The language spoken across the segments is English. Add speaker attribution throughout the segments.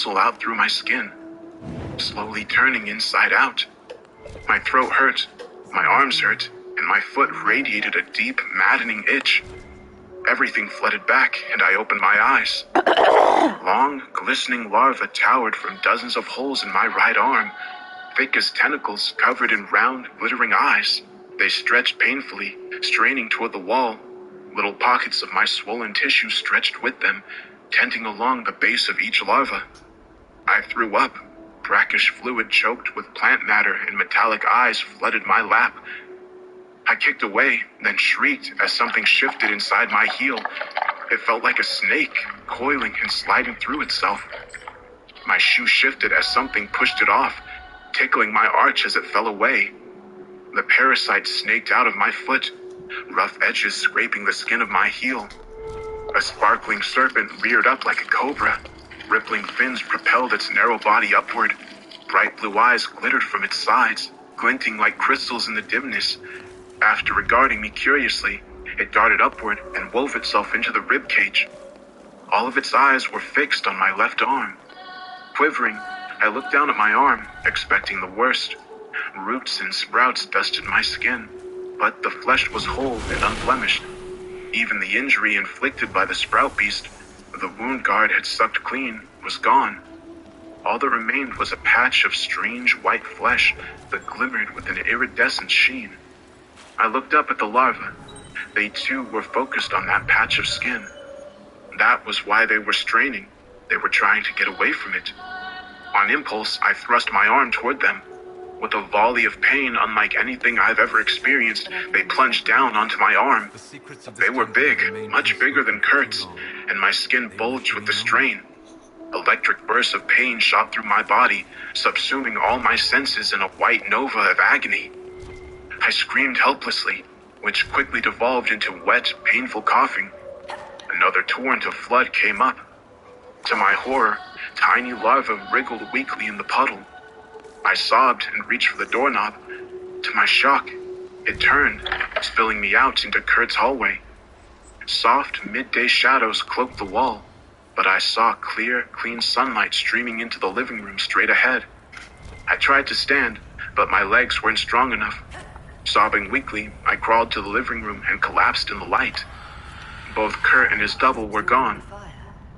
Speaker 1: out through my skin, slowly turning inside out. My throat hurt, my arms hurt, and my foot radiated a deep, maddening itch. Everything flooded back, and I opened my eyes. Long, glistening larvae towered from dozens of holes in my right arm, thick as tentacles covered in round, glittering eyes. They stretched painfully, straining toward the wall. Little pockets of my swollen tissue stretched with them, tenting along the base of each larva. I threw up. Brackish fluid choked with plant matter and metallic eyes flooded my lap. I kicked away, then shrieked as something shifted inside my heel. It felt like a snake, coiling and sliding through itself. My shoe shifted as something pushed it off, tickling my arch as it fell away. The parasite snaked out of my foot, rough edges scraping the skin of my heel. A sparkling serpent reared up like a cobra. Rippling fins propelled its narrow body upward. Bright blue eyes glittered from its sides, glinting like crystals in the dimness. After regarding me curiously, it darted upward and wove itself into the rib cage. All of its eyes were fixed on my left arm. Quivering, I looked down at my arm, expecting the worst. Roots and sprouts dusted my skin, but the flesh was whole and unblemished. Even the injury inflicted by the sprout beast, the wound guard had sucked clean, was gone. All that remained was a patch of strange white flesh that glimmered with an iridescent sheen. I looked up at the larvae. They too were focused on that patch of skin. That was why they were straining. They were trying to get away from it. On impulse, I thrust my arm toward them. With a volley of pain unlike anything I've ever experienced, they plunged down onto my arm. They were big, much bigger than Kurt's, and my skin bulged with the strain. Electric bursts of pain shot through my body, subsuming all my senses in a white nova of agony. I screamed helplessly, which quickly devolved into wet, painful coughing. Another torrent of flood came up. To my horror, tiny larvae wriggled weakly in the puddle. I sobbed and reached for the doorknob. To my shock, it turned, spilling me out into Kurt's hallway. Soft, midday shadows cloaked the wall, but I saw clear, clean sunlight streaming into the living room straight ahead. I tried to stand, but my legs weren't strong enough. Sobbing weakly, I crawled to the living room and collapsed in the light. Both Kurt and his double were gone.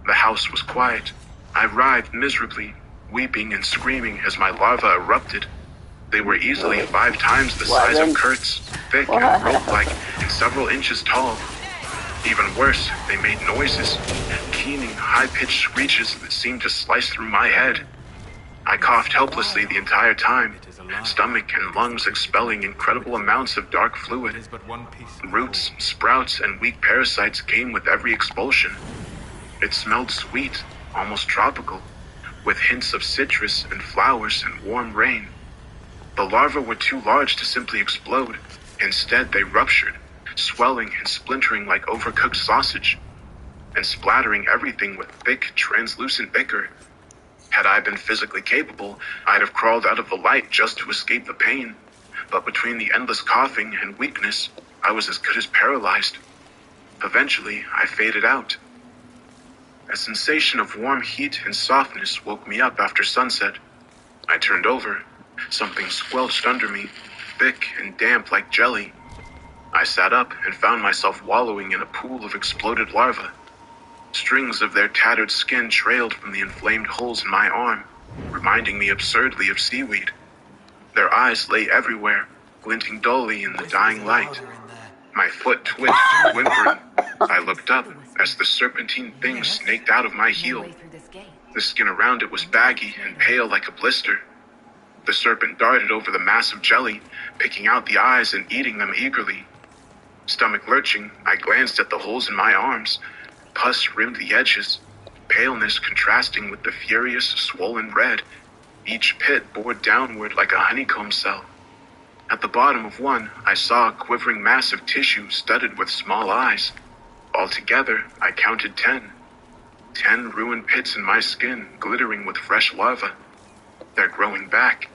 Speaker 1: The house was quiet. I writhed miserably, weeping and screaming as my larvae erupted. They were easily 5 times the size of Kurt's, thick and rope-like, and several inches tall. Even worse, they made noises, keening, high-pitched screeches that seemed to slice through my head. I coughed helplessly the entire time, stomach and lungs expelling incredible amounts of dark fluid. Roots, sprouts, and weak parasites came with every expulsion. It smelled sweet, almost tropical, with hints of citrus and flowers and warm rain. The larvae were too large to simply explode. Instead, they ruptured, swelling and splintering like overcooked sausage, and splattering everything with thick, translucent ichor. Had I been physically capable, I'd have crawled out of the light just to escape the pain. But between the endless coughing and weakness, I was as good as paralyzed. Eventually, I faded out. A sensation of warm heat and softness woke me up after sunset. I turned over. Something squelched under me, thick and damp like jelly. I sat up and found myself wallowing in a pool of exploded larvae. Strings of their tattered skin trailed from the inflamed holes in my arm, reminding me absurdly of seaweed. Their eyes lay everywhere, glinting dully in the dying light. My foot twitched, whimpering. I looked up as the serpentine thing snaked out of my heel. The skin around it was baggy and pale like a blister. The serpent darted over the mass of jelly, picking out the eyes and eating them eagerly. Stomach lurching, I glanced at the holes in my arms. Pus rimmed the edges, paleness contrasting with the furious, swollen red. Each pit bored downward like a honeycomb cell. At the bottom of one, I saw a quivering mass of tissue studded with small eyes. Altogether, I counted 10. 10 ruined pits in my skin, glittering with fresh larvae. They're growing back.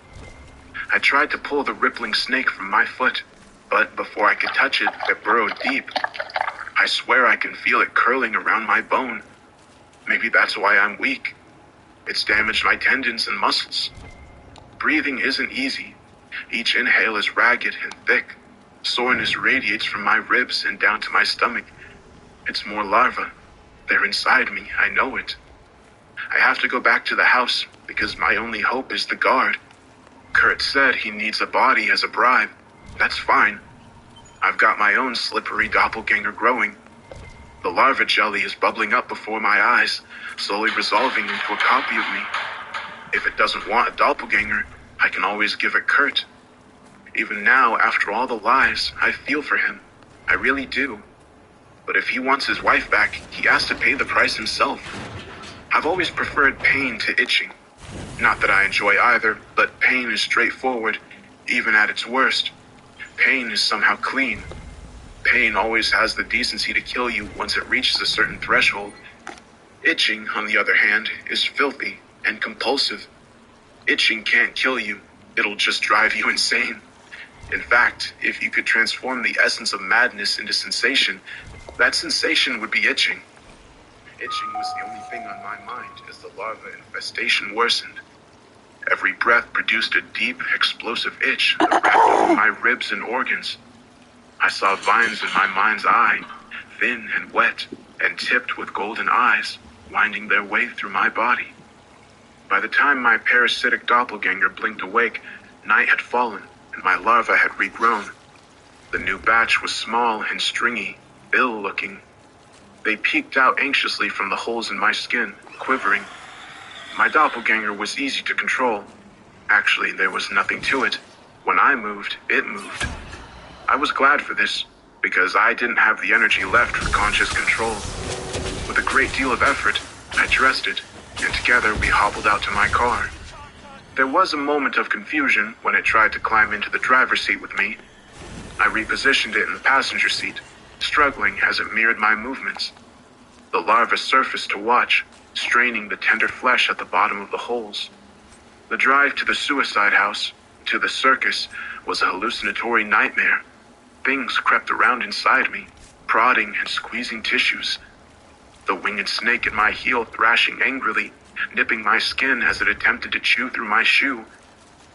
Speaker 1: I tried to pull the rippling snake from my foot, but before I could touch it, it burrowed deep. I swear I can feel it curling around my bone. Maybe that's why I'm weak. It's damaged my tendons and muscles. Breathing isn't easy. Each inhale is ragged and thick. Soreness radiates from my ribs and down to my stomach. It's more larvae. They're inside me, I know it. I have to go back to the house because my only hope is the guard. Kurt said he needs a body as a bribe. That's fine. I've got my own slippery doppelganger growing. The larva jelly is bubbling up before my eyes, slowly resolving into a copy of me. If it doesn't want a doppelganger, I can always give it Kurt. Even now, after all the lies, I feel for him. I really do. But if he wants his wife back, he has to pay the price himself. I've always preferred pain to itching. Not that I enjoy either, but pain is straightforward, even at its worst. Pain is somehow clean. Pain always has the decency to kill you once it reaches a certain threshold. Itching, on the other hand, is filthy and compulsive. Itching can't kill you, it'll just drive you insane. In fact, if you could transform the essence of madness into sensation, that sensation would be itching. Itching was the only thing on my mind as the larva infestation worsened. Every breath produced a deep, explosive itch that wrapped over my ribs and organs. I saw vines in my mind's eye, thin and wet, and tipped with golden eyes, winding their way through my body. By the time my parasitic doppelganger blinked awake, night had fallen, and my larva had regrown. The new batch was small and stringy, ill-looking. They peeked out anxiously from the holes in my skin, quivering. My doppelganger was easy to control. Actually, there was nothing to it. When I moved, it moved. I was glad for this, because I didn't have the energy left for conscious control. With a great deal of effort, I dressed it, and together we hobbled out to my car. There was a moment of confusion when it tried to climb into the driver's seat with me. I repositioned it in the passenger seat, struggling as it mirrored my movements. The larva surfaced to watch, straining the tender flesh at the bottom of the holes. The drive to the suicide house, to the circus, was a hallucinatory nightmare. Things crept around inside me, prodding and squeezing tissues. The winged snake at my heel thrashing angrily, nipping my skin as it attempted to chew through my shoe.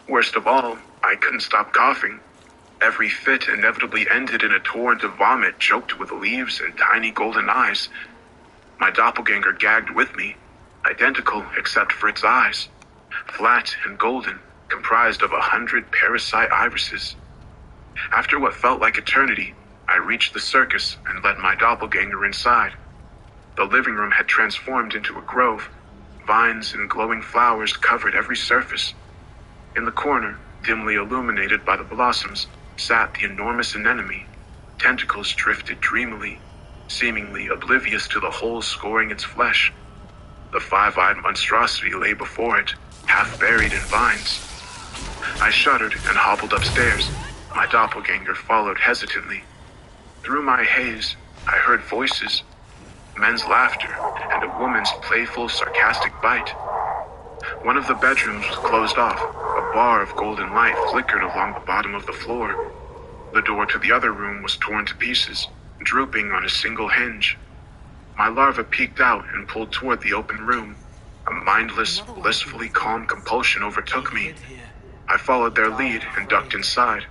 Speaker 1: Worst of all, I couldn't stop coughing. Every fit inevitably ended in a torrent of vomit choked with leaves and tiny golden eyes. My doppelganger gagged with me, identical except for its eyes, flat and golden, comprised of 100 parasite irises. After what felt like eternity, I reached the circus and led my doppelganger inside. The living room had transformed into a grove. Vines and glowing flowers covered every surface. In the corner, dimly illuminated by the blossoms, sat the enormous anemone. Tentacles drifted dreamily, seemingly oblivious to the holes scoring its flesh. The five-eyed monstrosity lay before it, half buried in vines. I shuddered and hobbled upstairs. My doppelganger followed hesitantly. Through my haze, I heard voices, men's laughter, and a woman's playful, sarcastic bite. One of the bedrooms was closed off. A bar of golden light flickered along the bottom of the floor. The door to the other room was torn to pieces, drooping on a single hinge. My larva peeked out and pulled toward the open room. A mindless, blissfully calm compulsion overtook me. I followed their lead and ducked inside.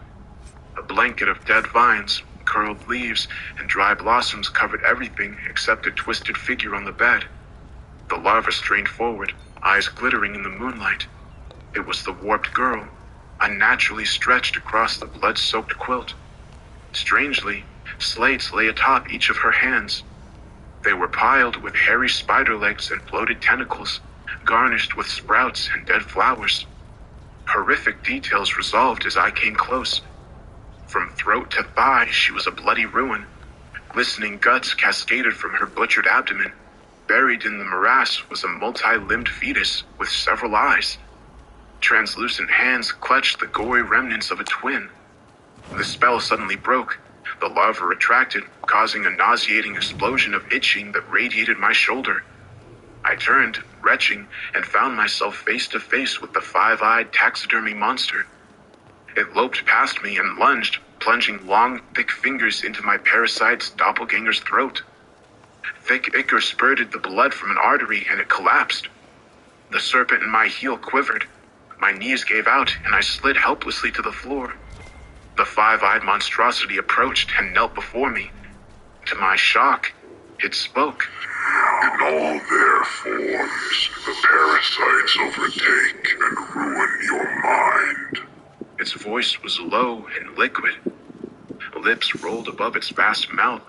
Speaker 1: A blanket of dead vines, curled leaves, and dry blossoms covered everything except a twisted figure on the bed. The larva strained forward, eyes glittering in the moonlight. It was the warped girl, unnaturally stretched across the blood-soaked quilt. Strangely, slates lay atop each of her hands. They were piled with hairy spider legs and bloated tentacles, garnished with sprouts and dead flowers. Horrific details resolved as I came close. From throat to thigh, she was a bloody ruin. Glistening guts cascaded from her butchered abdomen. Buried in the morass was a multi-limbed fetus with several eyes. Translucent hands clutched the gory remnants of a twin. The spell suddenly broke. The larva retracted, causing a nauseating explosion of itching that radiated my shoulder. I turned, retching, and found myself face to face with the five-eyed taxidermy monster. It loped past me and lunged, plunging long, thick fingers into my parasite's doppelganger's throat. Thick ichor spurted the blood from an artery and it collapsed. The serpent in my heel quivered. My knees gave out, and I slid helplessly to the floor. The five-eyed monstrosity approached and knelt before me. To my shock, it spoke.
Speaker 2: In all their forms, the parasites overtake and ruin your mind.
Speaker 1: Its voice was low and liquid. Lips rolled above its vast mouth,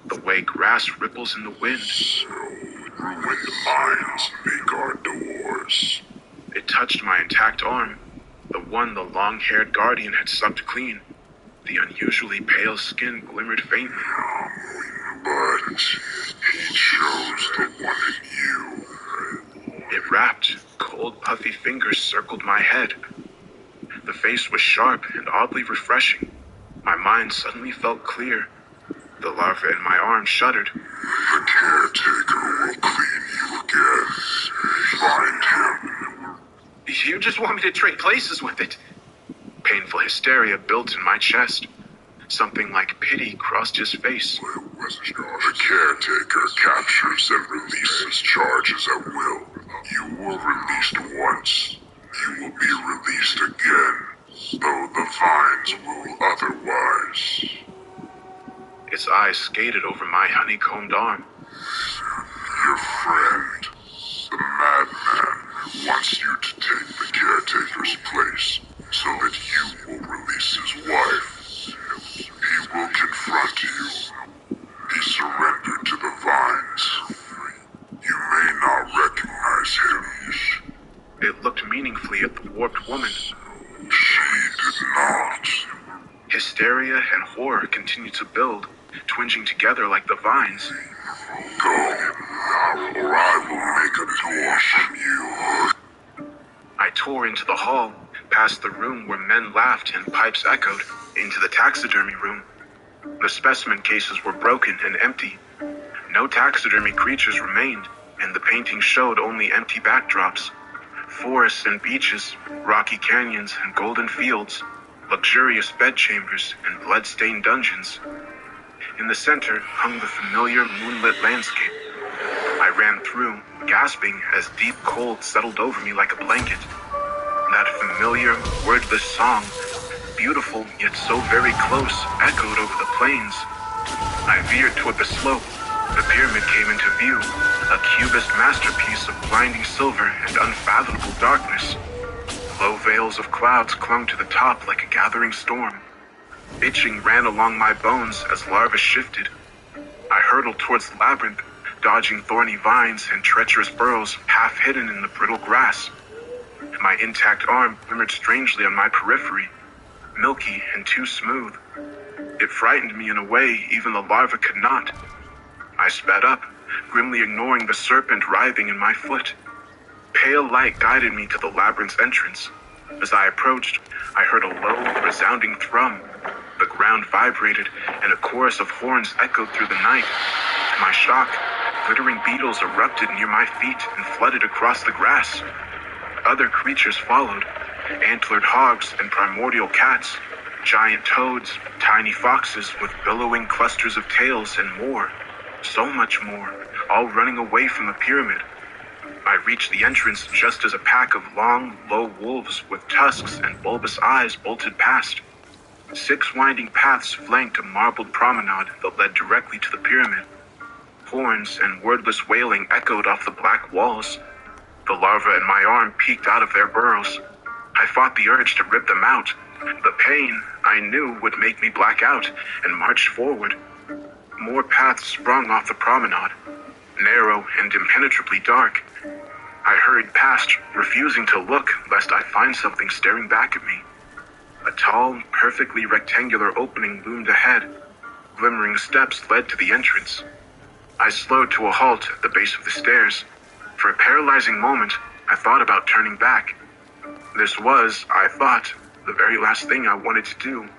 Speaker 1: the way grass ripples in the wind.
Speaker 2: So, ruined minds make our doors.
Speaker 1: It touched my intact arm, the one the long-haired guardian had sucked clean. The unusually pale skin glimmered faintly.
Speaker 2: But he chose the one in you.
Speaker 1: It wrapped, cold, puffy fingers circled my head. The face was sharp and oddly refreshing. My mind suddenly felt clear. The larva in my arm shuddered.
Speaker 2: The caretaker will clean you again. Find him.
Speaker 1: You just want me to trade places with it? Painful hysteria built in my chest. Something like pity crossed his face.
Speaker 2: The caretaker captures and releases charges at will. You were released once. You will be released again, though the vines will otherwise.
Speaker 1: Its eyes skated over my honeycombed arm.
Speaker 2: Your friend, the madman, wants you to take the caretaker's place so that you will release his wife. He will confront you. He surrendered to the vines. You may not recognize him.
Speaker 1: It looked meaningfully at the warped woman.
Speaker 2: She did not.
Speaker 1: Hysteria and horror continued to build, twinging together like the vines.
Speaker 2: Go, or I will make a door from you.
Speaker 1: I tore into the hall, past the room where men laughed and pipes echoed, into the taxidermy room. The specimen cases were broken and empty. No taxidermy creatures remained, and the paintings showed only empty backdrops. Forests and beaches, rocky canyons and golden fields, luxurious bedchambers and blood-stained dungeons. In the center hung the familiar moonlit landscape. I ran through, gasping as deep cold settled over me like a blanket. That familiar, wordless song, beautiful yet so very close, echoed over the plains. I veered toward the slope. The pyramid came into view, a cubist masterpiece of blinding silver and unfathomable darkness. Low veils of clouds clung to the top like a gathering storm. Itching ran along my bones as larvae shifted. I hurtled towards the labyrinth, dodging thorny vines and treacherous burrows half hidden in the brittle grass. My intact arm glimmered strangely on my periphery, milky and too smooth. It frightened me in a way even the larva could not. I sped up, grimly ignoring the serpent writhing in my foot. Pale light guided me to the labyrinth's entrance. As I approached, I heard a low, resounding thrum. The ground vibrated, and a chorus of horns echoed through the night. To my shock, glittering beetles erupted near my feet and flooded across the grass. Other creatures followed, antlered hogs and primordial cats, giant toads, tiny foxes with billowing clusters of tails, and more. So much more, all running away from the pyramid. I reached the entrance just as a pack of long, low wolves with tusks and bulbous eyes bolted past. 6 winding paths flanked a marbled promenade that led directly to the pyramid. Horns and wordless wailing echoed off the black walls. The larvae in my arm peeked out of their burrows. I fought the urge to rip them out. The pain, I knew, would make me black out, and marched forward. More paths sprung off the promenade, narrow and impenetrably dark. I hurried past, refusing to look lest I find something staring back at me. A tall, perfectly rectangular opening loomed ahead. Glimmering steps led to the entrance. I slowed to a halt at the base of the stairs. For a paralyzing moment, I thought about turning back. This was, I thought, the very last thing I wanted to do.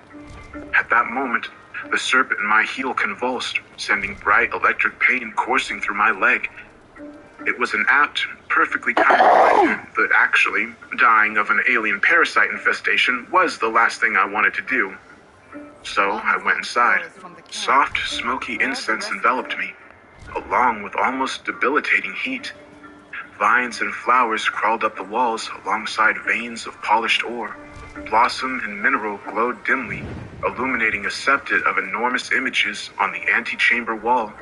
Speaker 1: At that moment, the serpent in my heel convulsed, sending bright electric pain coursing through my leg. It was an apt, perfectly timed reminder that actually, dying of an alien parasite infestation was the last thing I wanted to do. So I went inside. Soft, smoky incense enveloped me, along with almost debilitating heat. Vines and flowers crawled up the walls alongside veins of polished ore. Blossom and mineral glowed dimly, illuminating a septet of enormous images on the antechamber wall.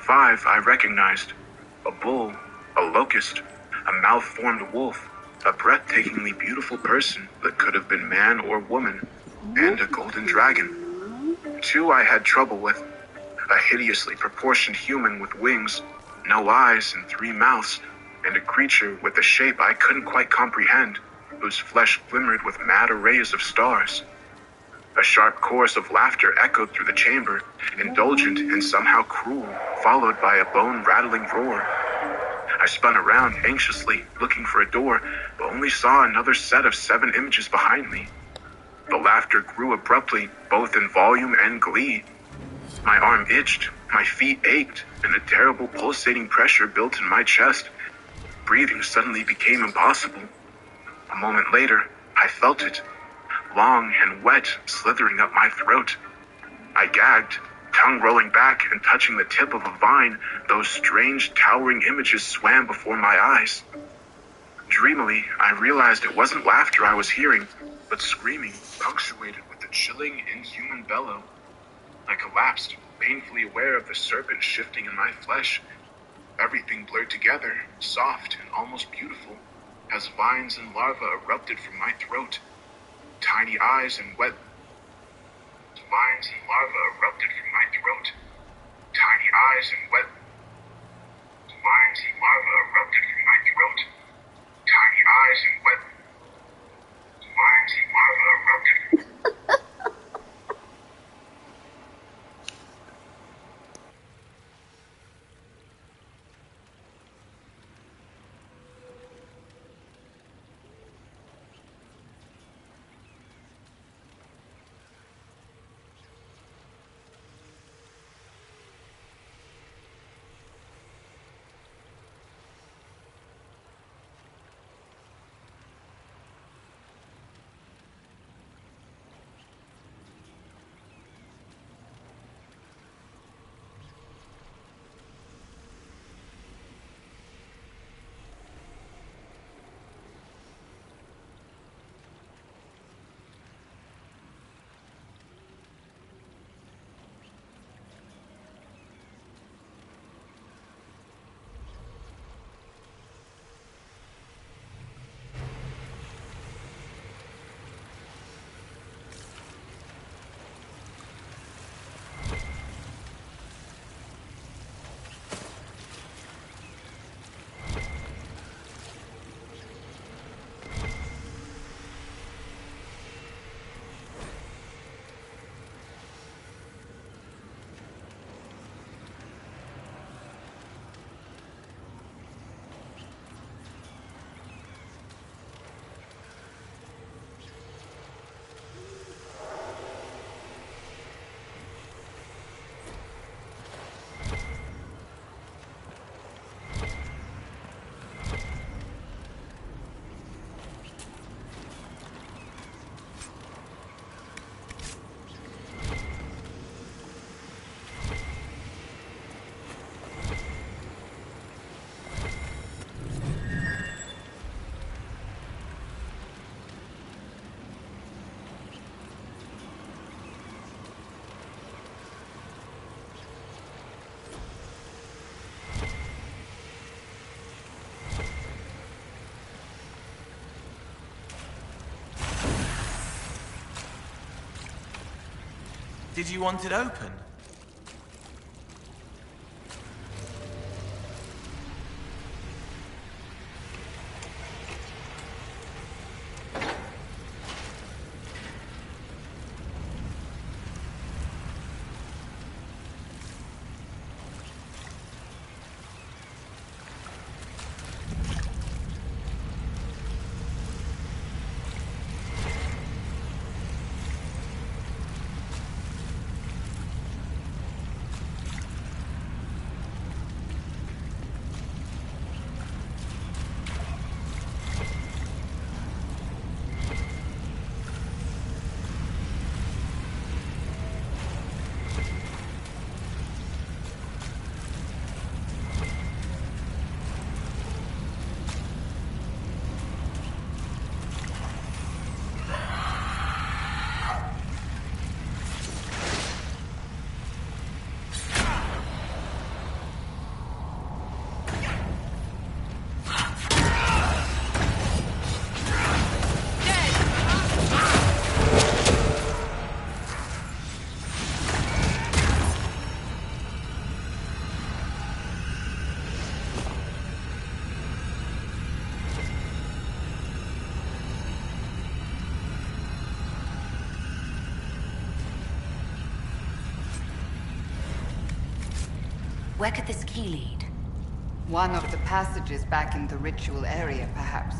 Speaker 1: 5 I recognized: a bull, a locust, a malformed wolf, a breathtakingly beautiful person that could have been man or woman, and a golden dragon. 2 I had trouble with: a hideously proportioned human with wings, no eyes and 3 mouths, and a creature with a shape I couldn't quite comprehend, whose flesh glimmered with mad arrays of stars. A sharp chorus of laughter echoed through the chamber, indulgent and somehow cruel, followed by a bone-rattling roar. I spun around anxiously, looking for a door, but only saw another set of 7 images behind me. The laughter grew abruptly, both in volume and glee. My arm itched, my feet ached, and a terrible pulsating pressure built in my chest. Breathing suddenly became impossible. A moment later, I felt it, long and wet, slithering up my throat. I gagged, tongue rolling back and touching the tip of a vine. Those strange, towering images swam before my eyes. Dreamily, I realized it wasn't laughter I was hearing, but screaming, punctuated with a chilling, inhuman bellow. I collapsed, painfully aware of the serpent shifting in my flesh. Everything blurred together, soft and almost beautiful, as vines and larvae erupted from my throat. Tiny eyes and wet vines and larvae erupted from my throat. Tiny eyes and wet vines and larvae erupted from my throat. Tiny eyes and wet vines and larvae erupted from my throat.
Speaker 3: Did you want it open?
Speaker 4: Where could this key lead?
Speaker 5: One of the passages back in the ritual area, perhaps.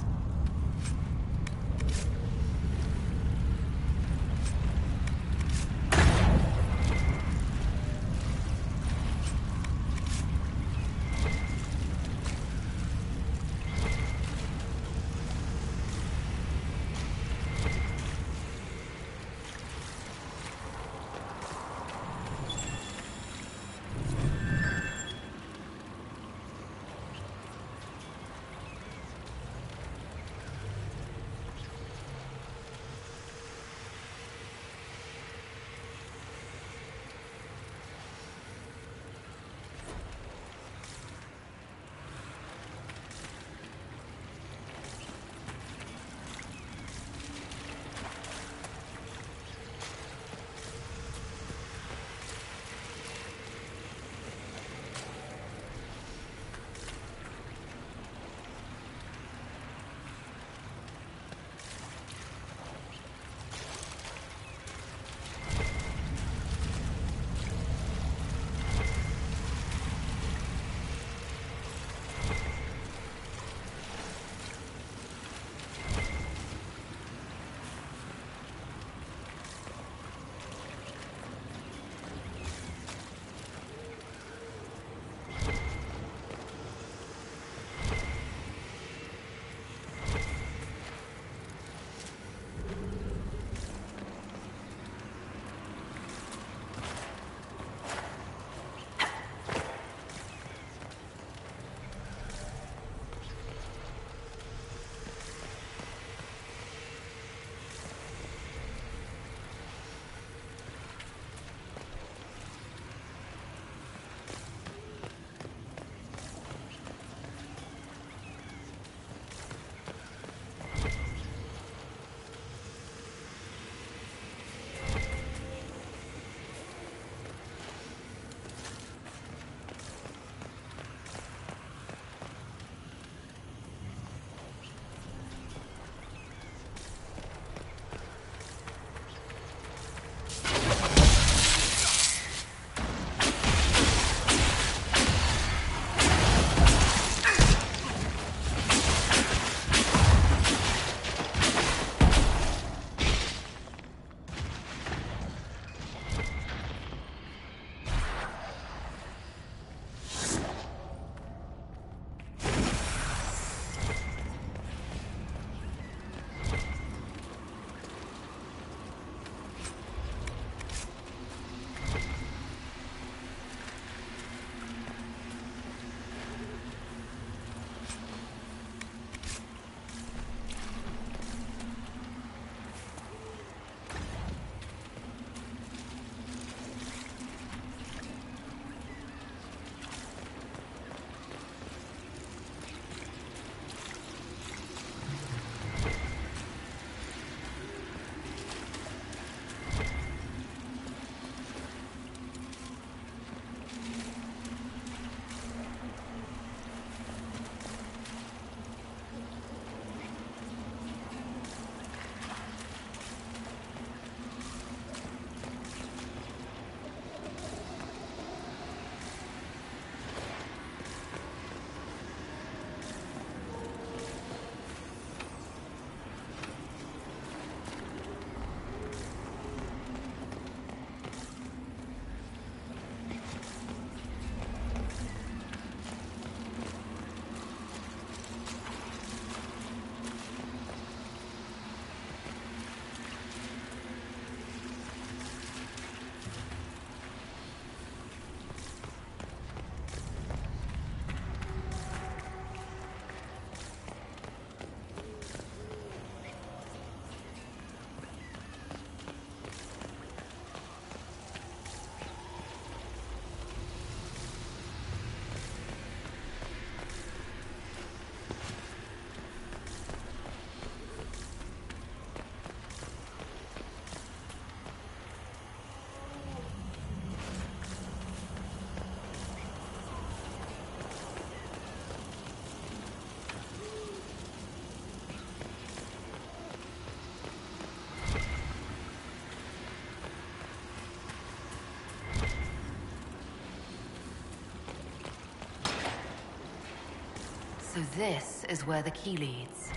Speaker 5: So this is where the key leads.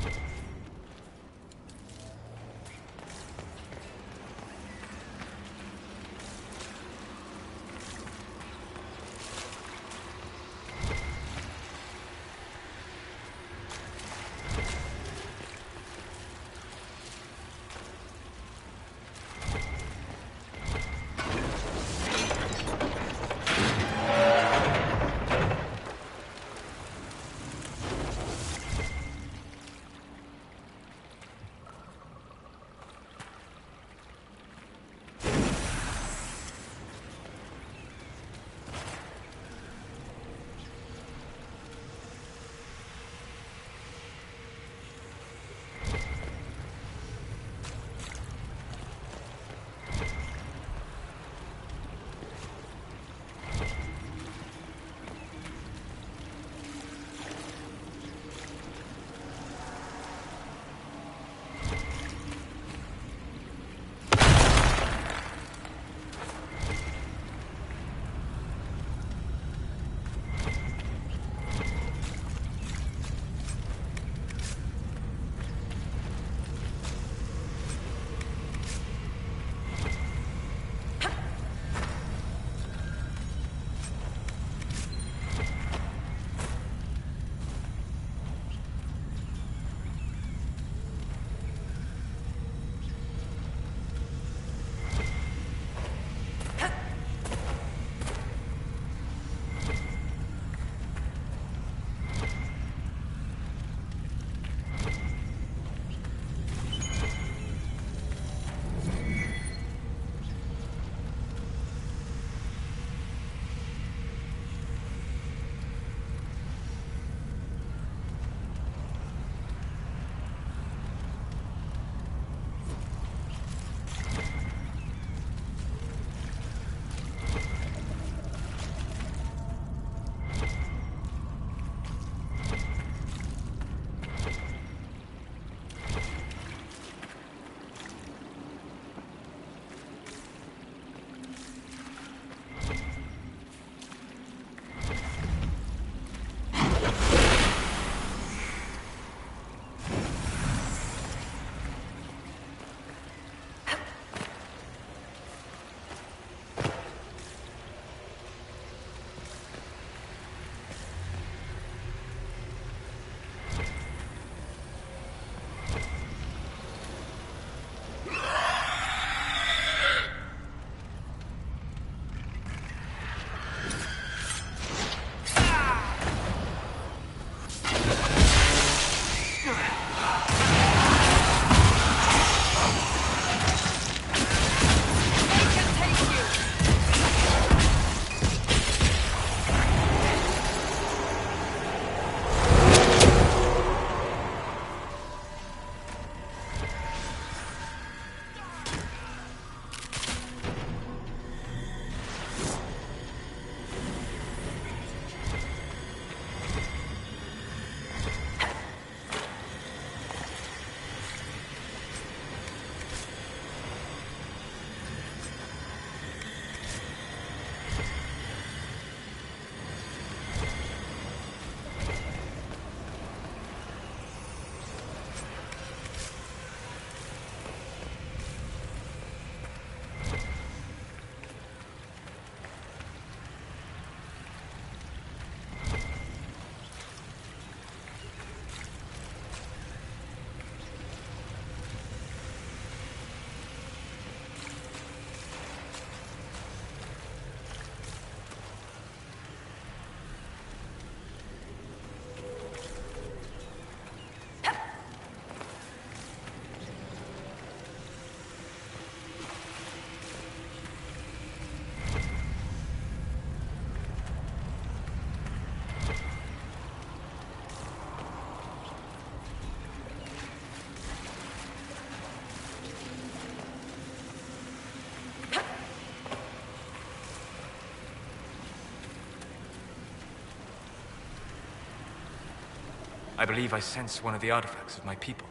Speaker 4: I believe I sense one of the artifacts of my people.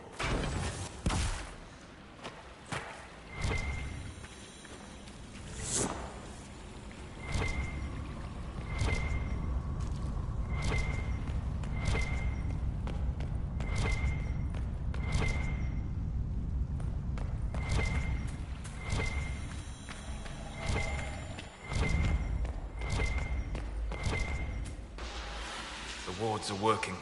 Speaker 4: swords are working.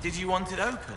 Speaker 3: Did you want it open?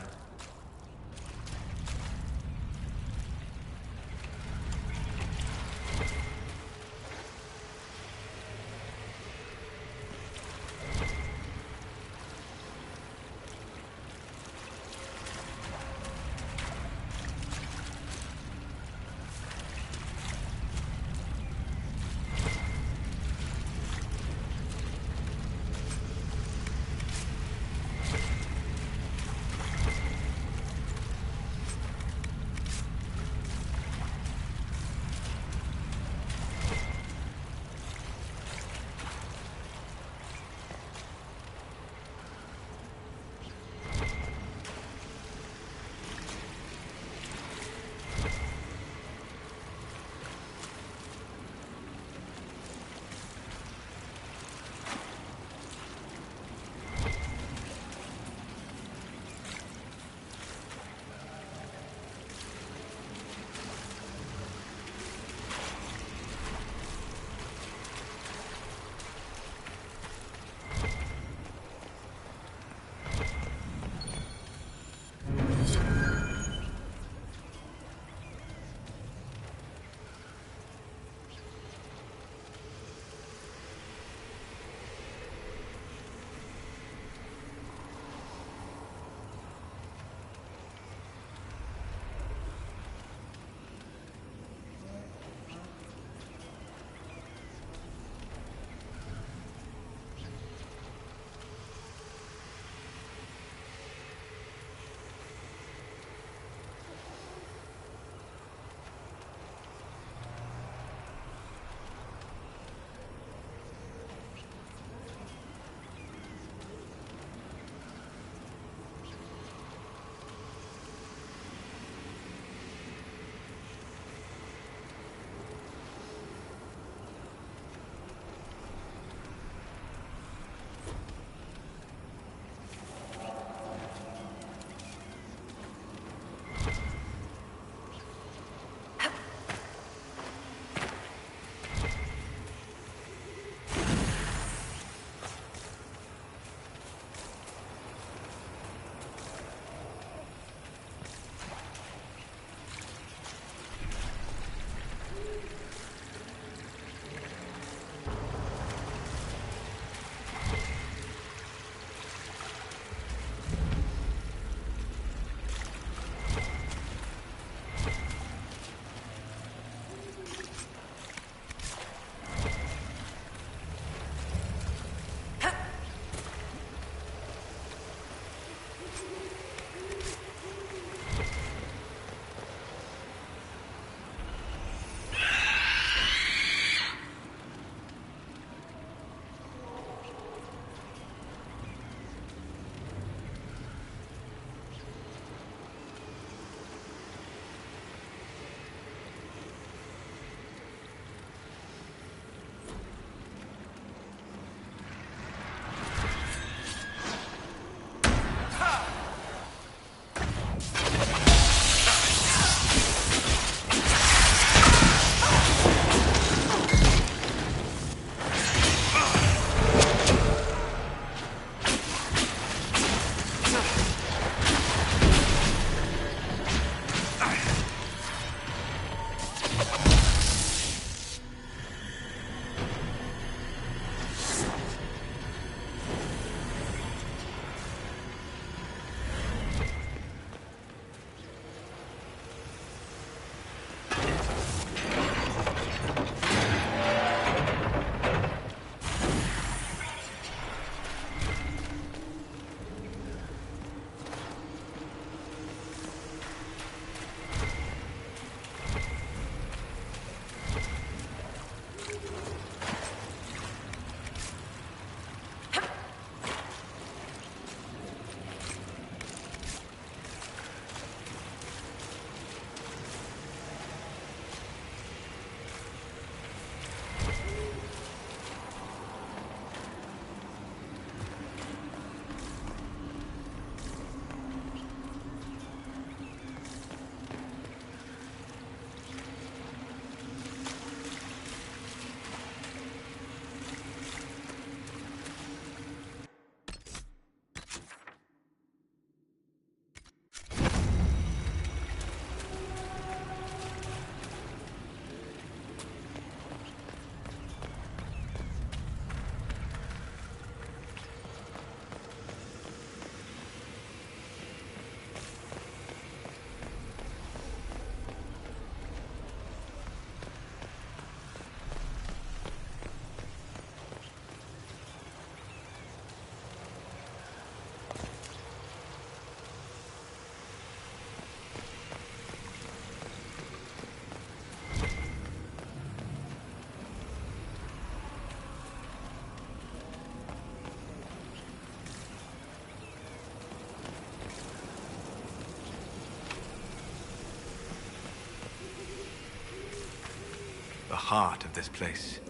Speaker 4: heart of this place.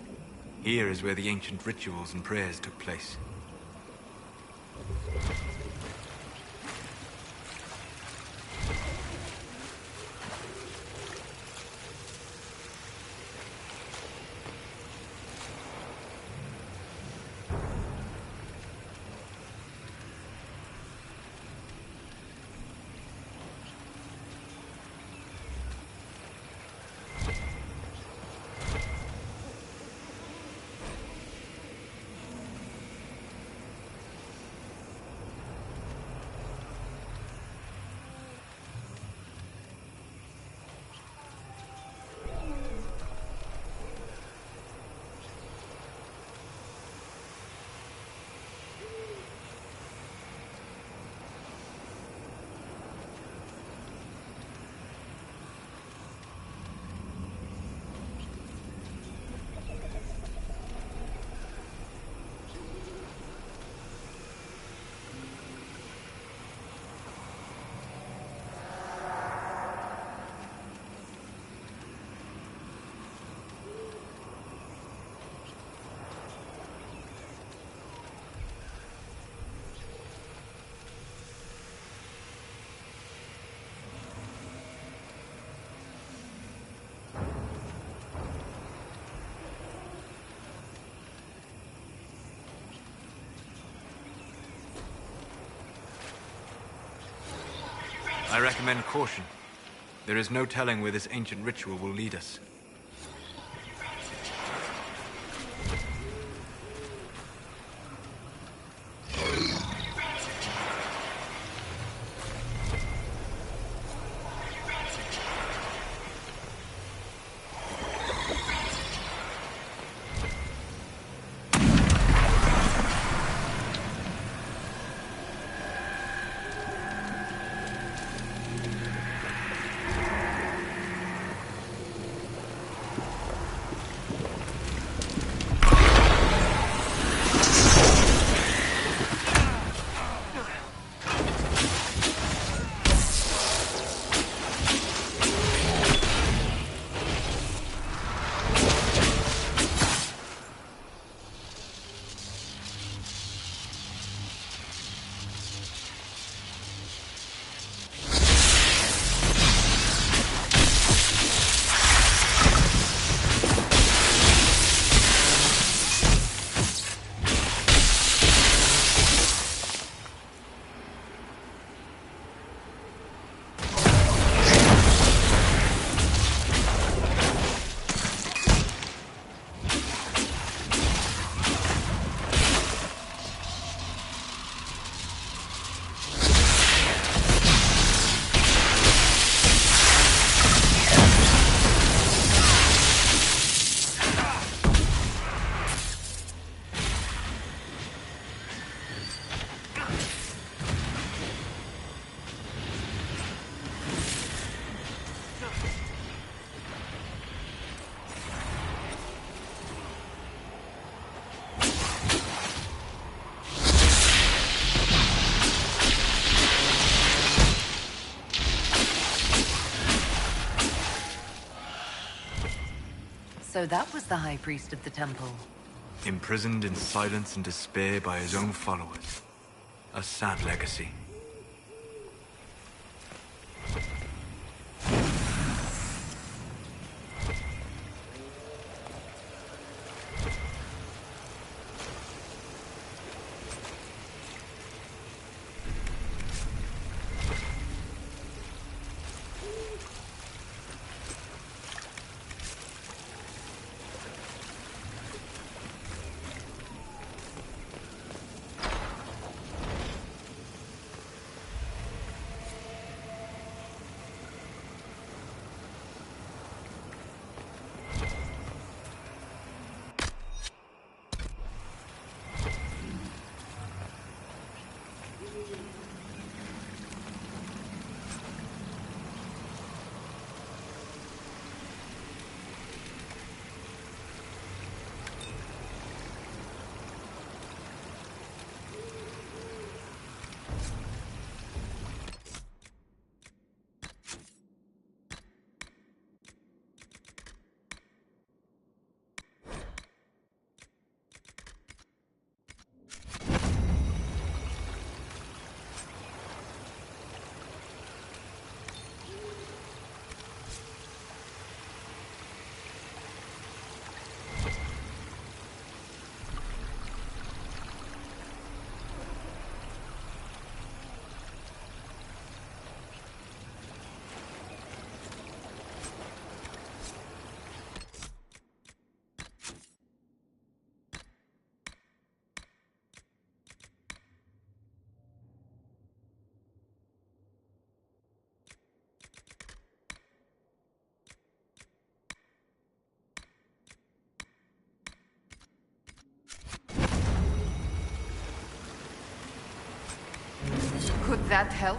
Speaker 4: Here is where the ancient rituals and prayers took place. I recommend caution. There is no telling where this ancient ritual will lead us.
Speaker 6: So that was the High Priest of the Temple.
Speaker 4: Imprisoned in silence and despair by his own followers. A sad legacy.
Speaker 5: Could that help?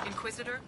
Speaker 6: Inquisitor?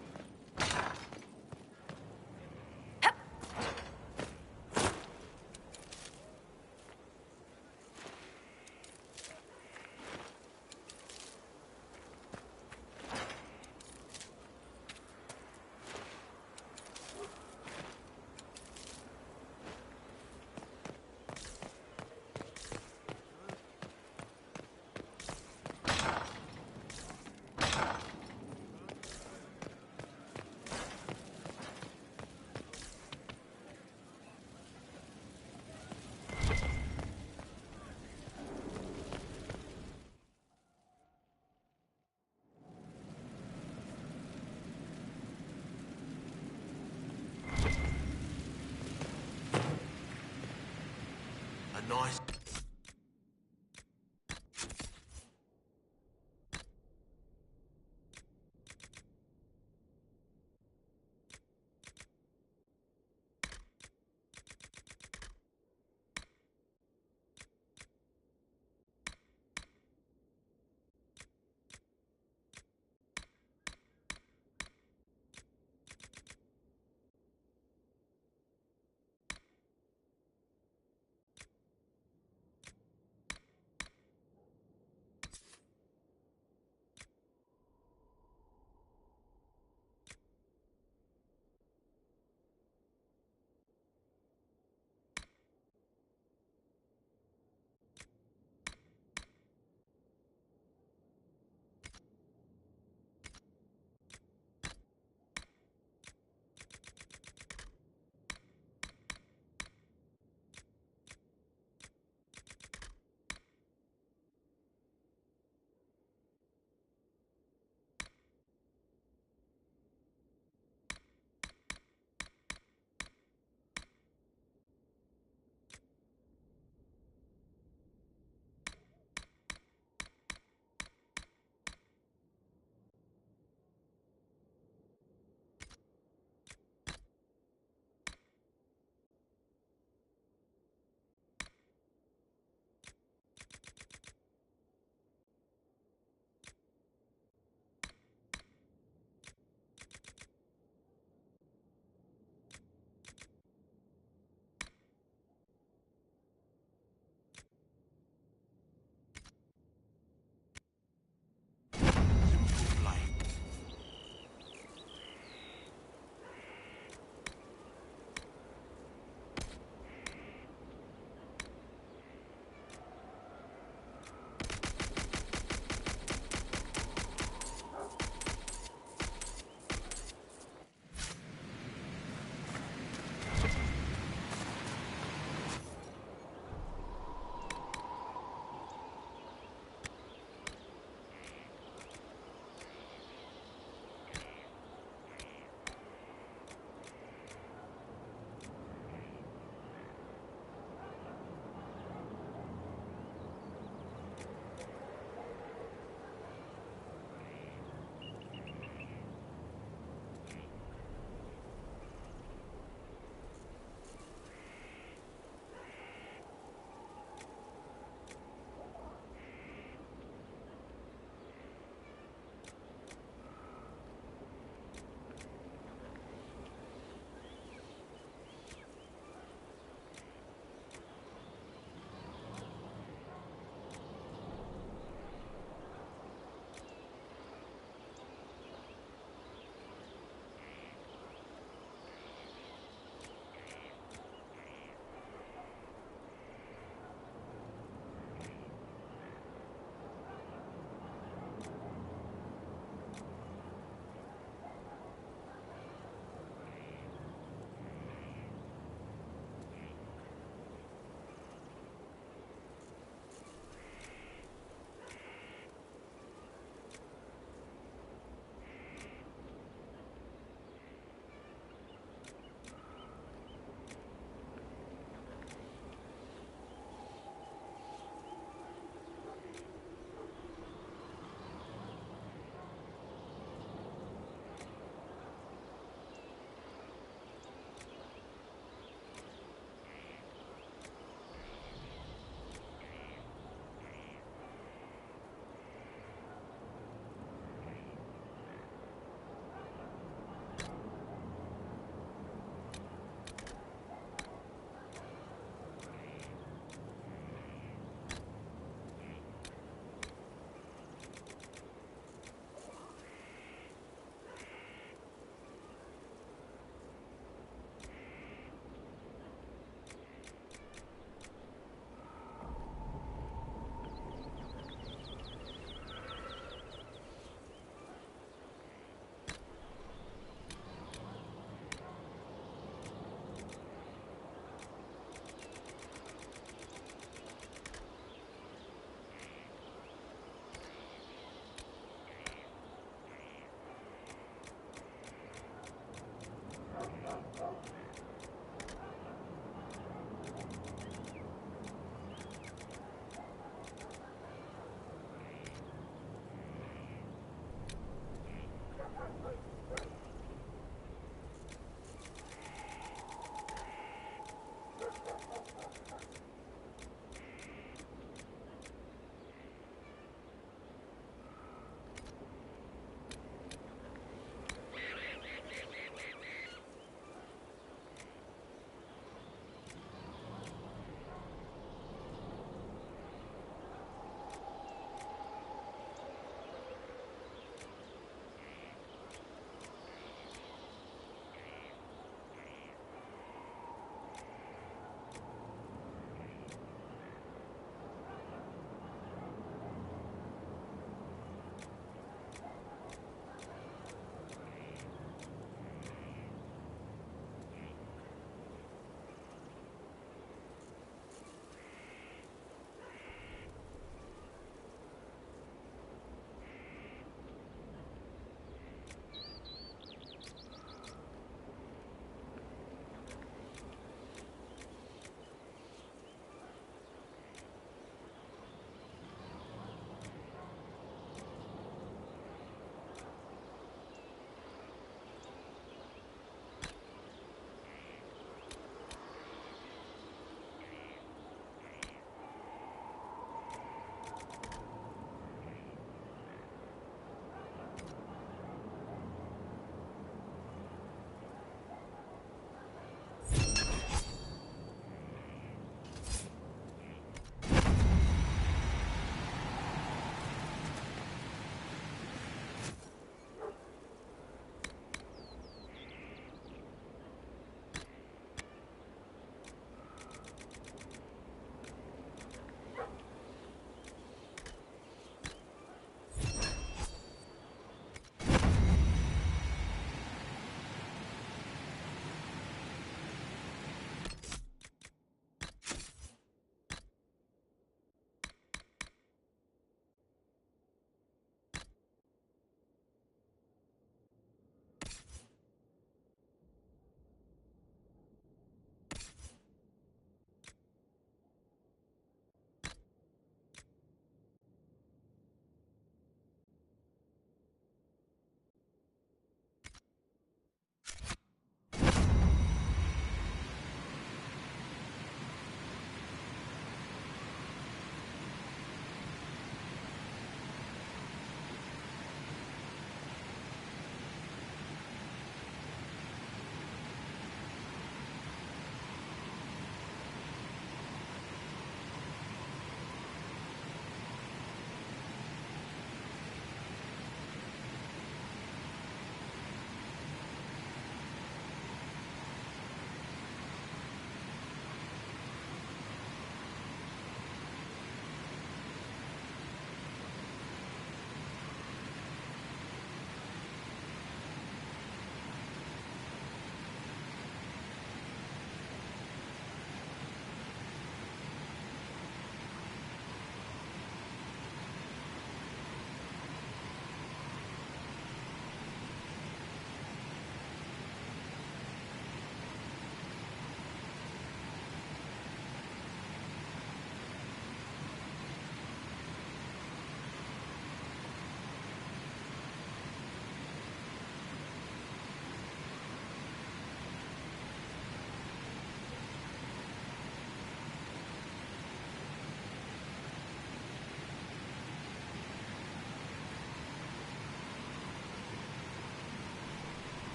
Speaker 3: nice.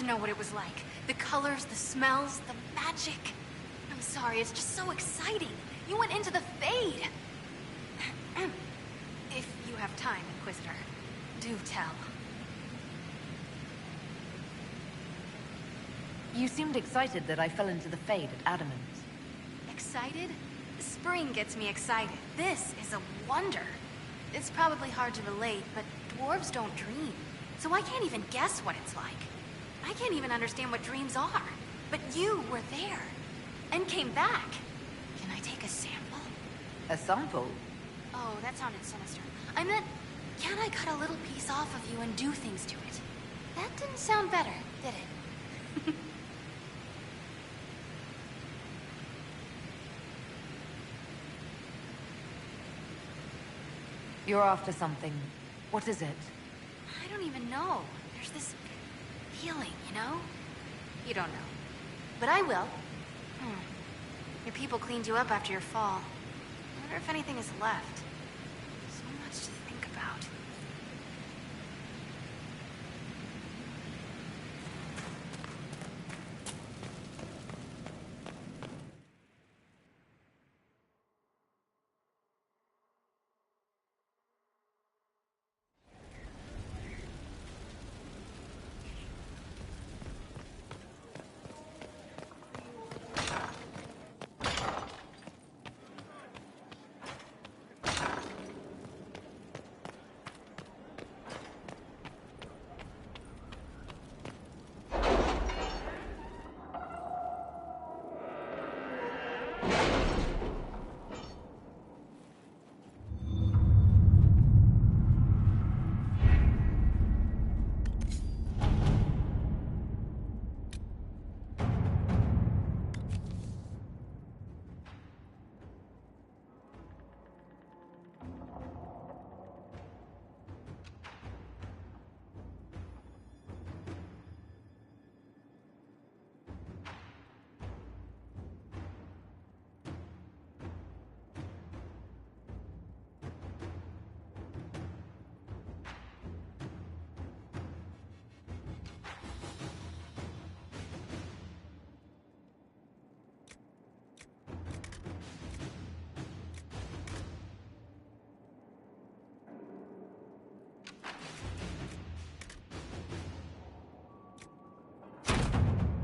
Speaker 7: to know what it was like. The colors, the smells, the magic. I'm sorry, it's just so exciting. You went into the Fade. If you have time, Inquisitor, do tell.
Speaker 6: You seemed excited that I fell into the Fade at Adamant.
Speaker 7: Excited? Spring gets me excited. This is a wonder. It's probably hard to relate, but dwarves don't dream. So I can't even guess what it's like. I can't even understand what dreams are. But you were there. And came back. Can I take a sample?
Speaker 6: A sample?
Speaker 7: Oh, that sounded sinister. I meant, can I cut a little piece off of you and do things to it? That didn't sound better, did it?
Speaker 6: You're after something. What is it?
Speaker 7: I don't even know. There's this feeling, you know? You don't know. But I will. Your people cleaned you up after your fall. I wonder if anything is left. So much to think about.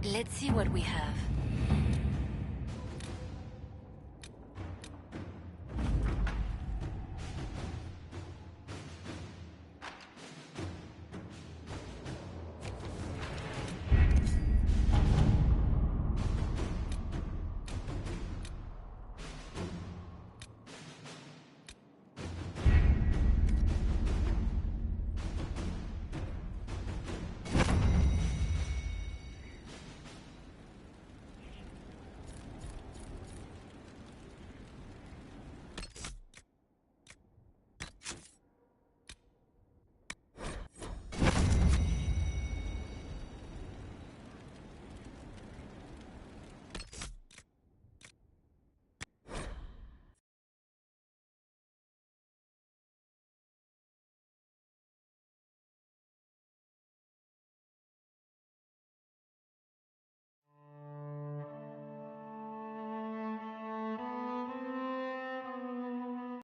Speaker 6: Let's see what we have.